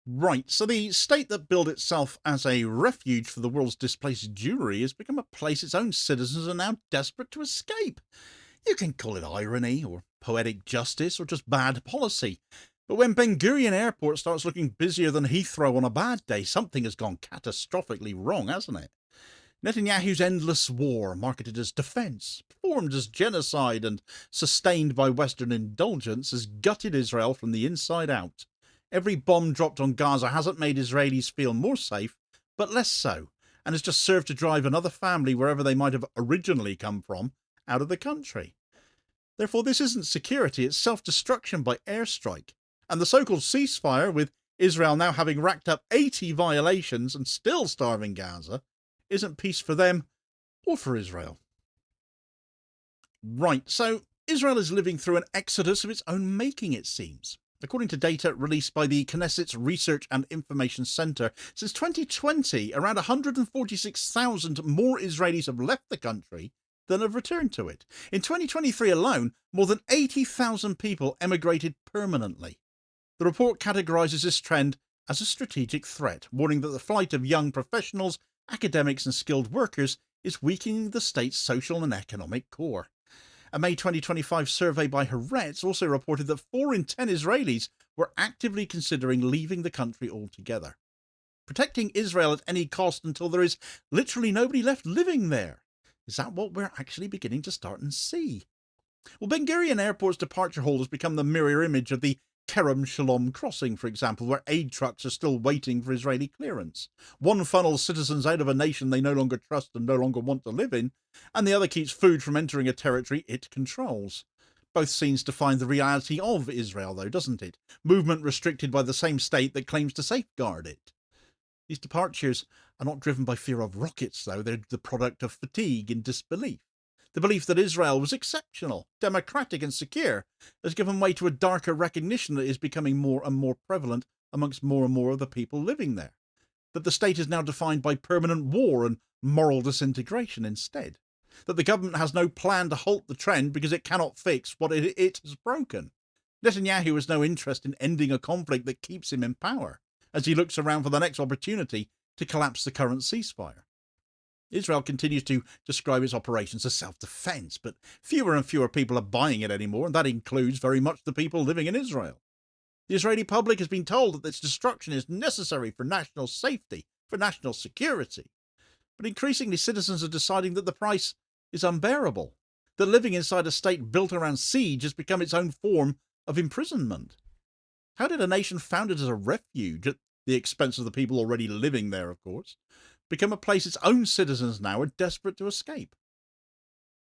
Right, so the state that billed itself as a refuge for the world's displaced Jewry has become a place its own citizens are now desperate to escape. You can call it irony, or poetic justice, or just bad policy. But when Ben Gurion Airport starts looking busier than Heathrow on a bad day, something has gone catastrophically wrong, hasn't it? Netanyahu's endless war, marketed as defence, performed as genocide, and sustained by Western indulgence, has gutted Israel from the inside out. Every bomb dropped on Gaza hasn't made Israelis feel more safe, but less so, and has just served to drive another family, wherever they might have originally come from, out of the country. Therefore, this isn't security, it's self-destruction by airstrike. And the so-called ceasefire, with Israel now having racked up 80 violations and still starving Gaza, isn't peace for them or for Israel. Right, so Israel is living through an exodus of its own making, it seems. According to data released by the Knesset's Research and Information Centre, since 2020, around 146,000 more Israelis have left the country than have returned to it. In 2023 alone, more than 80,000 people emigrated permanently. The report categorises this trend as a strategic threat, warning that the flight of young professionals, academics and skilled workers is weakening the state's social and economic core. A May 2025 survey by Haaretz also reported that 4 in 10 Israelis were actively considering leaving the country altogether. Protecting Israel at any cost until there is literally nobody left living there. Is that what we're actually beginning to start and see? Well, Ben Gurion Airport's departure hall has become the mirror image of the Kerem Shalom crossing, for example, where aid trucks are still waiting for Israeli clearance. One funnels citizens out of a nation they no longer trust and no longer want to live in, and the other keeps food from entering a territory it controls. Both scenes define the reality of Israel, though, doesn't it? Movement restricted by the same state that claims to safeguard it. These departures are not driven by fear of rockets, though. They're the product of fatigue and disbelief. The belief that Israel was exceptional, democratic and secure has given way to a darker recognition that is becoming more and more prevalent amongst more and more of the people living there. That the state is now defined by permanent war and moral disintegration instead. That the government has no plan to halt the trend because it cannot fix what it has broken. Netanyahu has no interest in ending a conflict that keeps him in power, as he looks around for the next opportunity to collapse the current ceasefire. Israel continues to describe its operations as self-defense, but fewer and fewer people are buying it anymore, and that includes very much the people living in Israel. The Israeli public has been told that its destruction is necessary for national safety, for national security. But increasingly citizens are deciding that the price is unbearable, that living inside a state built around siege has become its own form of imprisonment. How did a nation founded as a refuge, at the expense of the people already living there, of course, become a place its own citizens now are desperate to escape?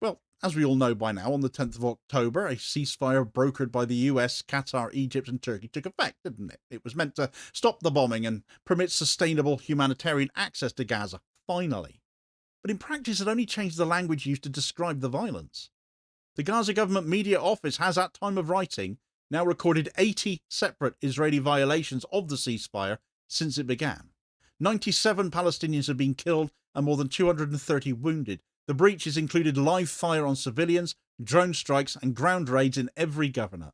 Well, as we all know by now, on the 10th of October, a ceasefire brokered by the US, Qatar, Egypt and Turkey took effect, didn't it? It was meant to stop the bombing and permit sustainable humanitarian access to Gaza, finally. But in practice, it only changed the language used to describe the violence. The Gaza government media office has, at time of writing, now recorded 80 separate Israeli violations of the ceasefire since it began. 97 Palestinians have been killed and more than 230 wounded. The breaches included live fire on civilians, drone strikes and ground raids in every governor.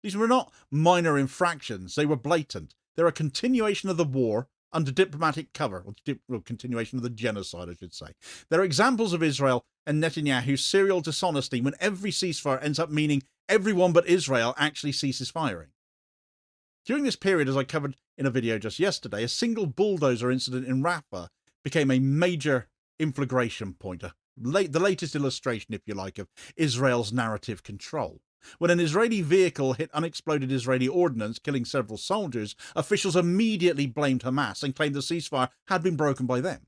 These were not minor infractions, they were blatant. They're a continuation of the war under diplomatic cover, or continuation of the genocide, I should say. They're examples of Israel and Netanyahu's serial dishonesty when every ceasefire ends up meaning everyone but Israel actually ceases firing. During this period, as I covered in a video just yesterday, a single bulldozer incident in Rafah became a major inflagration point, the latest illustration, if you like, of Israel's narrative control. When an Israeli vehicle hit unexploded Israeli ordnance, killing several soldiers, officials immediately blamed Hamas and claimed the ceasefire had been broken by them.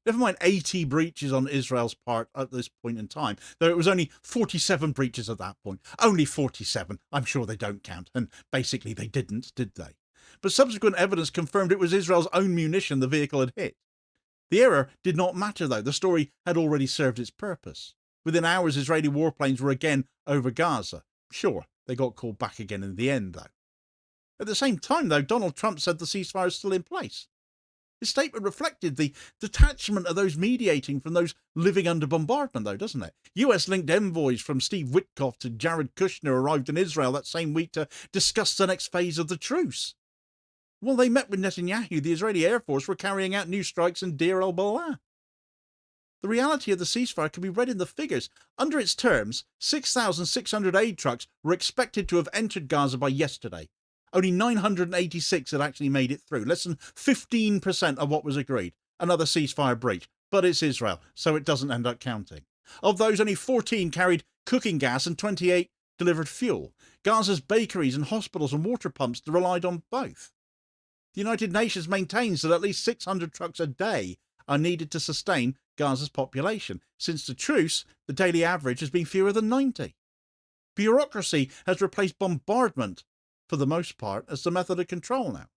Never mind 80 breaches on Israel's part at this point in time, though it was only 47 breaches at that point. Only 47. I'm sure they don't count, and basically they didn't, did they? But subsequent evidence confirmed it was Israel's own munition the vehicle had hit. The error did not matter, though. The story had already served its purpose. Within hours, Israeli warplanes were again over Gaza. Sure, they got called back again in the end, though. At the same time, though, Donald Trump said the ceasefire is still in place. His statement reflected the detachment of those mediating from those living under bombardment, though, doesn't it? US-linked envoys from Steve Witkoff to Jared Kushner arrived in Israel that same week to discuss the next phase of the truce. While they met with Netanyahu, the Israeli Air Force were carrying out new strikes in Deir el-Balah. The reality of the ceasefire can be read in the figures. Under its terms, 6,600 aid trucks were expected to have entered Gaza by yesterday. Only 986 had actually made it through, less than 15% of what was agreed. Another ceasefire breach, but it's Israel, so it doesn't end up counting. Of those, only 14 carried cooking gas and 28 delivered fuel. Gaza's bakeries and hospitals and water pumps relied on both. The United Nations maintains that at least 600 trucks a day are needed to sustain Gaza's population. Since the truce, the daily average has been fewer than 90. Bureaucracy has replaced bombardment, for the most part, as the method of control now.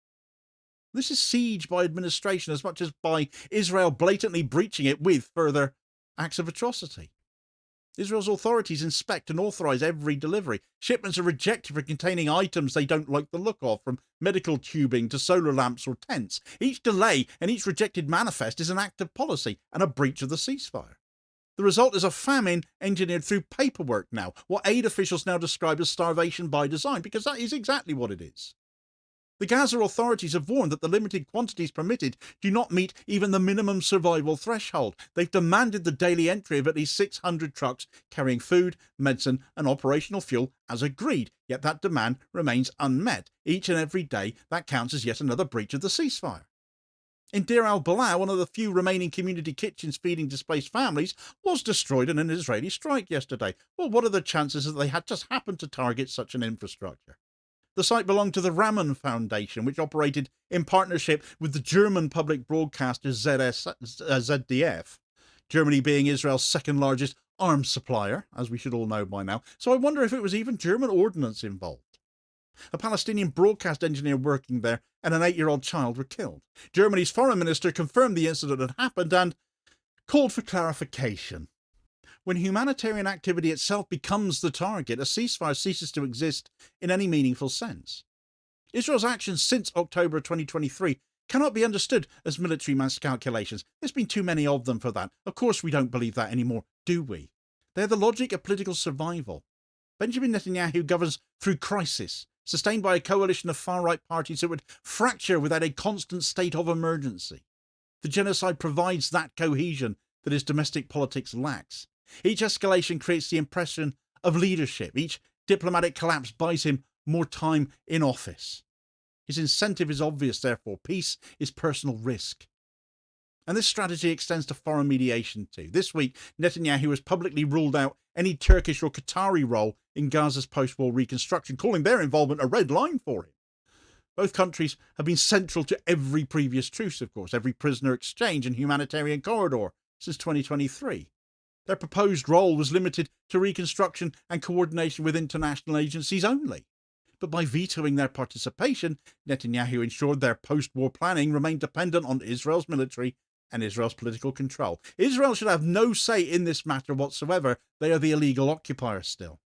This is siege by administration as much as by Israel blatantly breaching it with further acts of atrocity. Israel's authorities inspect and authorise every delivery. Shipments are rejected for containing items they don't like the look of, from medical tubing to solar lamps or tents. Each delay and each rejected manifest is an act of policy and a breach of the ceasefire. The result is a famine engineered through paperwork now, what aid officials now describe as starvation by design, because that is exactly what it is. The Gaza authorities have warned that the limited quantities permitted do not meet even the minimum survival threshold. They've demanded the daily entry of at least 600 trucks carrying food, medicine and operational fuel as agreed, yet that demand remains unmet. Each and every day that counts as yet another breach of the ceasefire. In Deir el-Balah, one of the few remaining community kitchens feeding displaced families was destroyed in an Israeli strike yesterday. Well, what are the chances that they had just happened to target such an infrastructure? The site belonged to the Raman Foundation, which operated in partnership with the German public broadcaster ZDF, Germany being Israel's second largest arms supplier, as we should all know by now. So I wonder if it was even German ordnance involved. A Palestinian broadcast engineer working there and an 8-year-old child were killed. Germany's foreign minister confirmed the incident had happened and called for clarification. When humanitarian activity itself becomes the target, a ceasefire ceases to exist in any meaningful sense. Israel's actions since October 2023 cannot be understood as military miscalculations. There's been too many of them for that. Of course we don't believe that anymore, do we? They're the logic of political survival. Benjamin Netanyahu governs through crisis, sustained by a coalition of far-right parties that would fracture without a constant state of emergency. The genocide provides that cohesion that his domestic politics lacks. Each escalation creates the impression of leadership. Each diplomatic collapse buys him more time in office. His incentive is obvious, therefore. Peace is personal risk. And this strategy extends to foreign mediation too. This week, Netanyahu has publicly ruled out any Turkish or Qatari role in Gaza's post-war reconstruction, calling their involvement a red line for him. Both countries have been central to every previous truce, of course, every prisoner exchange and humanitarian corridor since 2023. Their proposed role was limited to reconstruction and coordination with international agencies only. But by vetoing their participation, Netanyahu ensured their post-war planning remained dependent on Israel's military and Israel's political control. Israel should have no say in this matter whatsoever. They are the illegal occupier still.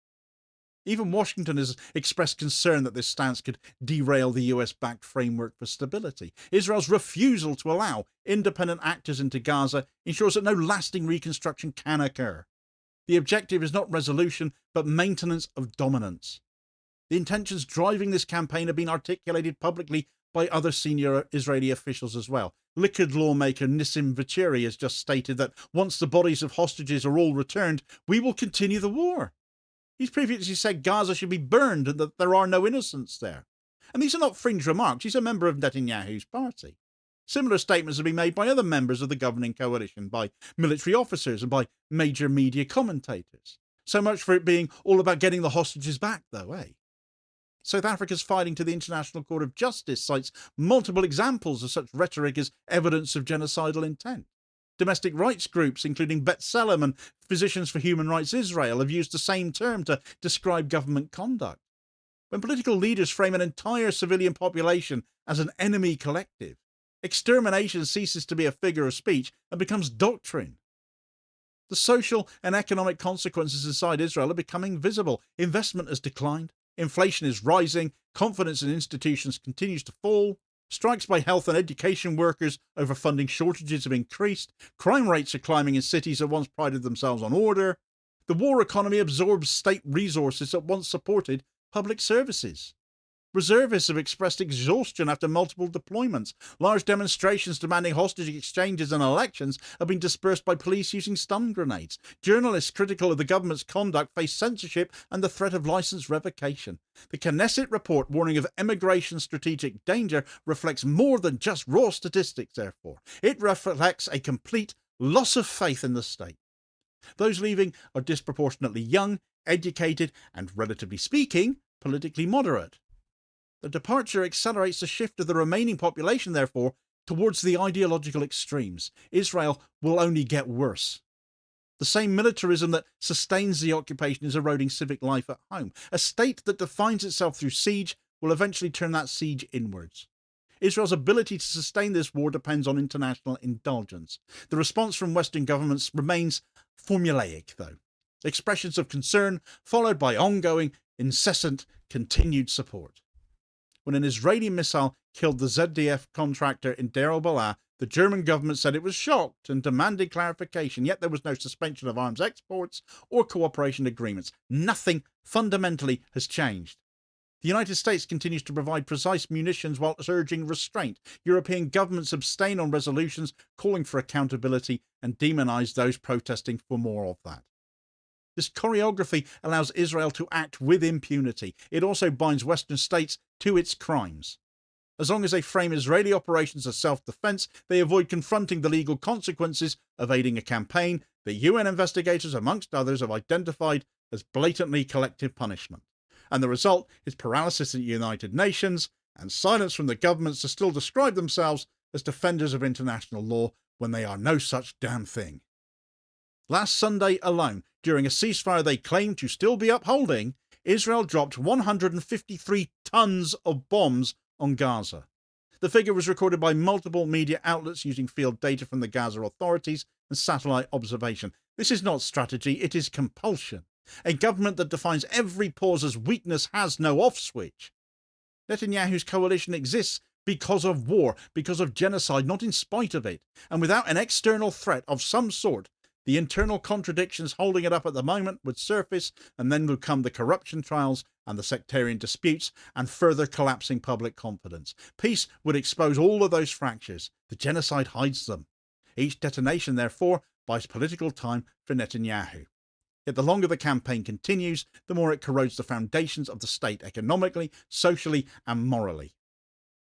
Even Washington has expressed concern that this stance could derail the US-backed framework for stability. Israel's refusal to allow independent actors into Gaza ensures that no lasting reconstruction can occur. The objective is not resolution, but maintenance of dominance. The intentions driving this campaign have been articulated publicly by other senior Israeli officials as well. Likud lawmaker Nissim Vachiri has just stated that once the bodies of hostages are all returned, we will continue the war. He's previously said Gaza should be burned and that there are no innocents there. And these are not fringe remarks. He's a member of Netanyahu's party. Similar statements have been made by other members of the governing coalition, by military officers and by major media commentators. So much for it being all about getting the hostages back, though, eh? South Africa's filing to the International Court of Justice cites multiple examples of such rhetoric as evidence of genocidal intent. Domestic rights groups, including B'Tselem and Physicians for Human Rights Israel, have used the same term to describe government conduct. When political leaders frame an entire civilian population as an enemy collective, extermination ceases to be a figure of speech and becomes doctrine. The social and economic consequences inside Israel are becoming visible. Investment has declined, inflation is rising, confidence in institutions continues to fall, strikes by health and education workers over funding shortages have increased, crime rates are climbing in cities that once prided themselves on order, the war economy absorbs state resources that once supported public services. Reservists have expressed exhaustion after multiple deployments. Large demonstrations demanding hostage exchanges and elections have been dispersed by police using stun grenades. Journalists critical of the government's conduct face censorship and the threat of licence revocation. The Knesset report warning of immigration strategic danger reflects more than just raw statistics, therefore. It reflects a complete loss of faith in the state. Those leaving are disproportionately young, educated, and, relatively speaking, politically moderate. The departure accelerates the shift of the remaining population, therefore, towards the ideological extremes. Israel will only get worse. The same militarism that sustains the occupation is eroding civic life at home. A state that defines itself through siege will eventually turn that siege inwards. Israel's ability to sustain this war depends on international indulgence. The response from Western governments remains formulaic, though. Expressions of concern followed by ongoing, incessant, continued support. When an Israeli missile killed the ZDF contractor in Deir al-Balah, the German government said it was shocked and demanded clarification, yet there was no suspension of arms exports or cooperation agreements. Nothing fundamentally has changed. The United States continues to provide precise munitions while urging restraint. European governments abstain on resolutions calling for accountability and demonise those protesting for more of that. This choreography allows Israel to act with impunity. It also binds Western states to its crimes. As long as they frame Israeli operations as self-defense, they avoid confronting the legal consequences of aiding a campaign that UN investigators, amongst others, have identified as blatantly collective punishment. And the result is paralysis at the United Nations and silence from the governments to still describe themselves as defenders of international law when they are no such damn thing. Last Sunday alone, during a ceasefire they claim to still be upholding, Israel dropped 153 tons of bombs on Gaza. The figure was recorded by multiple media outlets using field data from the Gaza authorities and satellite observation. This is not strategy, it is compulsion. A government that defines every pause as weakness has no off switch. Netanyahu's coalition exists because of war, because of genocide, not in spite of it. And without an external threat of some sort, the internal contradictions holding it up at the moment would surface, and then would come the corruption trials and the sectarian disputes and further collapsing public confidence. Peace would expose all of those fractures. The genocide hides them. Each detonation, therefore, buys political time for Netanyahu. Yet the longer the campaign continues, the more it corrodes the foundations of the state economically, socially, and morally.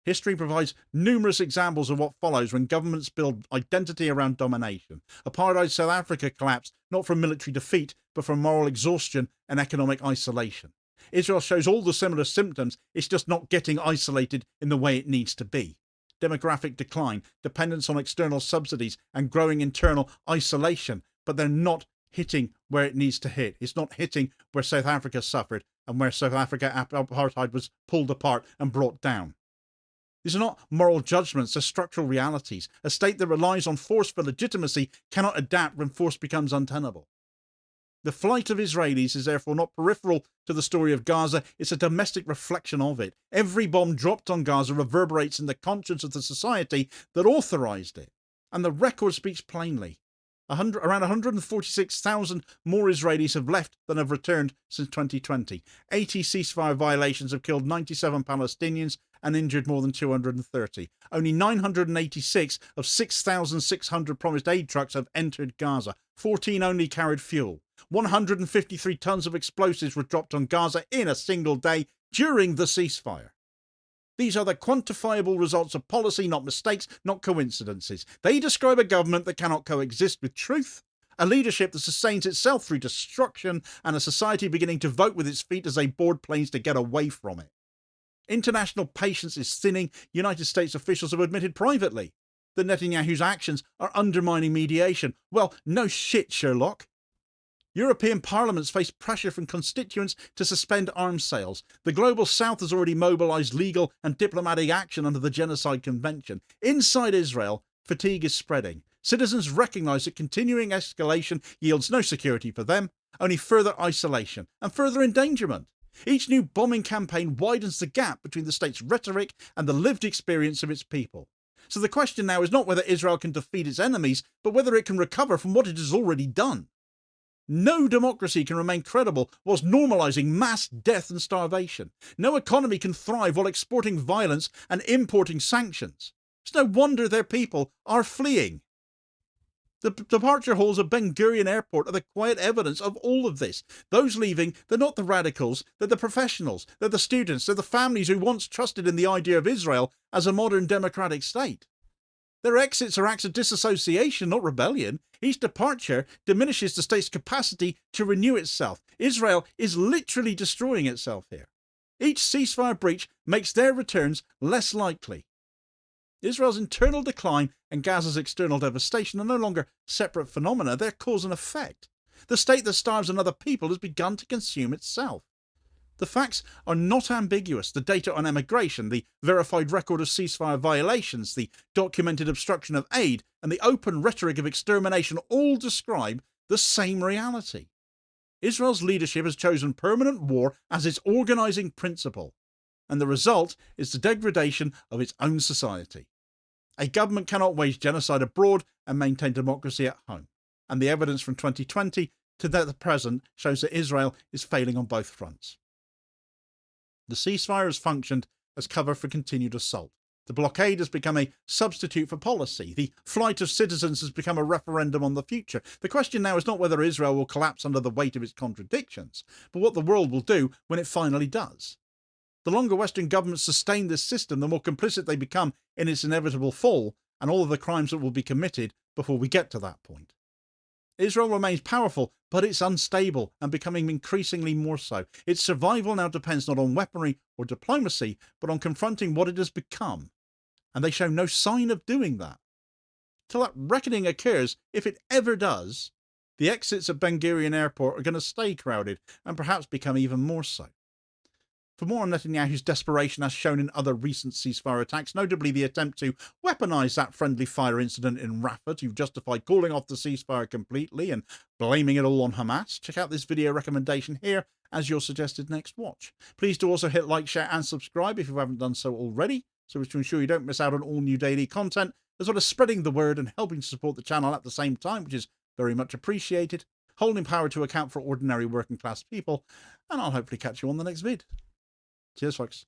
History provides numerous examples of what follows when governments build identity around domination. Apartheid South Africa collapsed not from military defeat, but from moral exhaustion and economic isolation. Israel shows all the similar symptoms, it's just not getting isolated in the way it needs to be. Demographic decline, dependence on external subsidies, and growing internal isolation, but they're not hitting where it needs to hit. It's not hitting where South Africa suffered and where South Africa apartheid was pulled apart and brought down. These are not moral judgments, they're structural realities. A state that relies on force for legitimacy cannot adapt when force becomes untenable. The flight of Israelis is therefore not peripheral to the story of Gaza, it's a domestic reflection of it. Every bomb dropped on Gaza reverberates in the conscience of the society that authorised it. And the record speaks plainly. Around 146,000 more Israelis have left than have returned since 2020. 80 ceasefire violations have killed 97 Palestinians and injured more than 230. Only 986 of 6,600 promised aid trucks have entered Gaza. 14 only carried fuel. 153 tons of explosives were dropped on Gaza in a single day during the ceasefire. These are the quantifiable results of policy, not mistakes, not coincidences. They describe a government that cannot coexist with truth, a leadership that sustains itself through destruction, and a society beginning to vote with its feet as they board planes to get away from it. International patience is thinning. United States officials have admitted privately that Netanyahu's actions are undermining mediation. Well, no shit, Sherlock. European parliaments face pressure from constituents to suspend arms sales. The Global South has already mobilised legal and diplomatic action under the Genocide Convention. Inside Israel, fatigue is spreading. Citizens recognise that continuing escalation yields no security for them, only further isolation and further endangerment. Each new bombing campaign widens the gap between the state's rhetoric and the lived experience of its people. So the question now is not whether Israel can defeat its enemies, but whether it can recover from what it has already done. No democracy can remain credible whilst normalising mass death and starvation. No economy can thrive while exporting violence and importing sanctions. It's no wonder their people are fleeing. The departure halls of Ben Gurion Airport are the quiet evidence of all of this. Those leaving, they're not the radicals, they're the professionals, they're the students, they're the families who once trusted in the idea of Israel as a modern democratic state. Their exits are acts of disassociation, not rebellion. Each departure diminishes the state's capacity to renew itself. Israel is literally destroying itself here. Each ceasefire breach makes their returns less likely. Israel's internal decline and Gaza's external devastation are no longer separate phenomena, they're cause and effect. The state that starves another people has begun to consume itself. The facts are not ambiguous. The data on emigration, the verified record of ceasefire violations, the documented obstruction of aid, and the open rhetoric of extermination all describe the same reality. Israel's leadership has chosen permanent war as its organising principle, and the result is the degradation of its own society. A government cannot wage genocide abroad and maintain democracy at home, and the evidence from 2020 to the present shows that Israel is failing on both fronts. The ceasefire has functioned as cover for continued assault. The blockade has become a substitute for policy. The flight of citizens has become a referendum on the future. The question now is not whether Israel will collapse under the weight of its contradictions, but what the world will do when it finally does. The longer Western governments sustain this system, the more complicit they become in its inevitable fall and all of the crimes that will be committed before we get to that point. Israel remains powerful, but it's unstable and becoming increasingly more so. Its survival now depends not on weaponry or diplomacy, but on confronting what it has become. And they show no sign of doing that. Till that reckoning occurs, if it ever does, the exits at Ben Gurion Airport are going to stay crowded and perhaps become even more so. For more on Netanyahu's desperation as shown in other recent ceasefire attacks, notably the attempt to weaponise that friendly fire incident in Rafah to justify calling off the ceasefire completely and blaming it all on Hamas, check out this video recommendation here as your suggested next watch. Please do also hit like, share and subscribe if you haven't done so already, so as to ensure you don't miss out on all new daily content, as well as spreading the word and helping to support the channel at the same time, which is very much appreciated, holding power to account for ordinary working class people, and I'll hopefully catch you on the next vid. Cheers, folks.